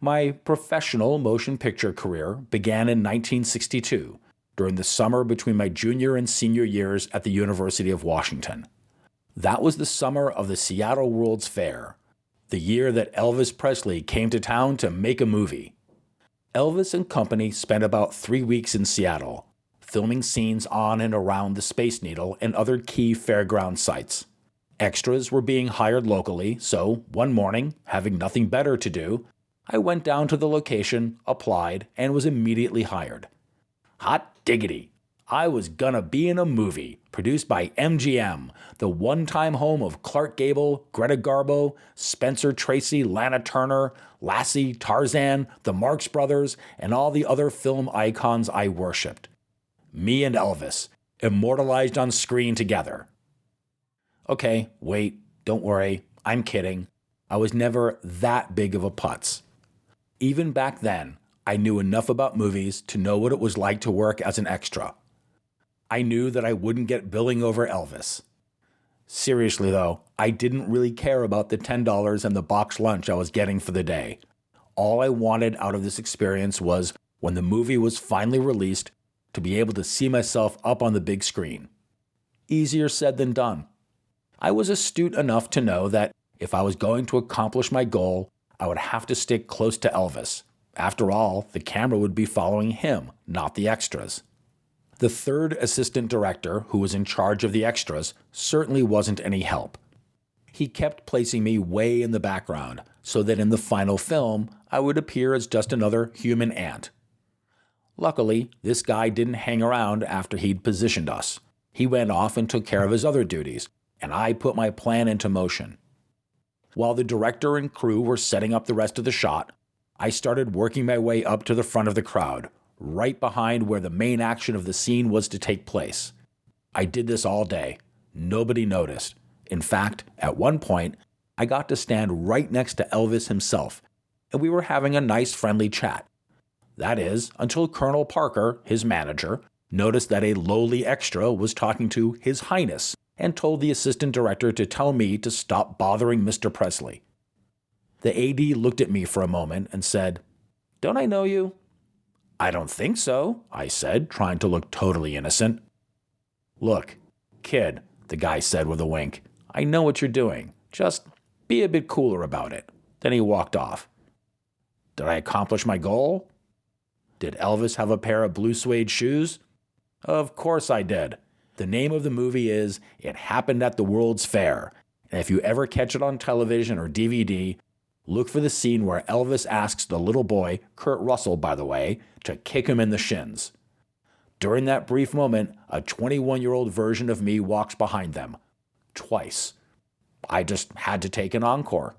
My professional motion picture career began in 1962, during the summer between my junior and senior years at the University of Washington. That was the summer of the Seattle World's Fair, the year that Elvis Presley came to town to make a movie. Elvis and company spent about 3 weeks in Seattle, filming scenes on and around the Space Needle and other key fairground sites. Extras were being hired locally, so one morning, having nothing better to do, I went down to the location, applied, and was immediately hired. Hot diggity! I was gonna be in a movie produced by MGM, the one-time home of Clark Gable, Greta Garbo, Spencer Tracy, Lana Turner, Lassie, Tarzan, the Marx Brothers, and all the other film icons I worshipped. Me and Elvis, immortalized on screen together. Okay, wait, don't worry, I'm kidding. I was never that big of a putz. Even back then, I knew enough about movies to know what it was like to work as an extra. I knew that I wouldn't get billing over Elvis. Seriously though, I didn't really care about the $10 and the box lunch I was getting for the day. All I wanted out of this experience was, when the movie was finally released, to be able to see myself up on the big screen. Easier said than done. I was astute enough to know that if I was going to accomplish my goal, I would have to stick close to Elvis. After all, the camera would be following him, not the extras. The third assistant director, who was in charge of the extras, certainly wasn't any help. He kept placing me way in the background, so that in the final film, I would appear as just another human ant. Luckily, this guy didn't hang around after he'd positioned us. He went off and took care of his other duties, and I put my plan into motion. While the director and crew were setting up the rest of the shot, I started working my way up to the front of the crowd, right behind where the main action of the scene was to take place. I did this all day. Nobody noticed. In fact, at one point, I got to stand right next to Elvis himself, and we were having a nice friendly chat. That is, until Colonel Parker, his manager, noticed that a lowly extra was talking to His Highness and told the assistant director to tell me to stop bothering Mr. Presley. The AD looked at me for a moment and said, "Don't I know you?" "I don't think so," I said, trying to look totally innocent. "Look, kid," the guy said with a wink, "I know what you're doing. Just be a bit cooler about it." Then he walked off. Did I accomplish my goal? Did Elvis have a pair of blue suede shoes? Of course I did. The name of the movie is It Happened at the World's Fair, and if you ever catch it on television or DVD, look for the scene where Elvis asks the little boy, Kurt Russell by the way, to kick him in the shins. During that brief moment, a 21-year-old version of me walks behind them. Twice. I just had to take an encore.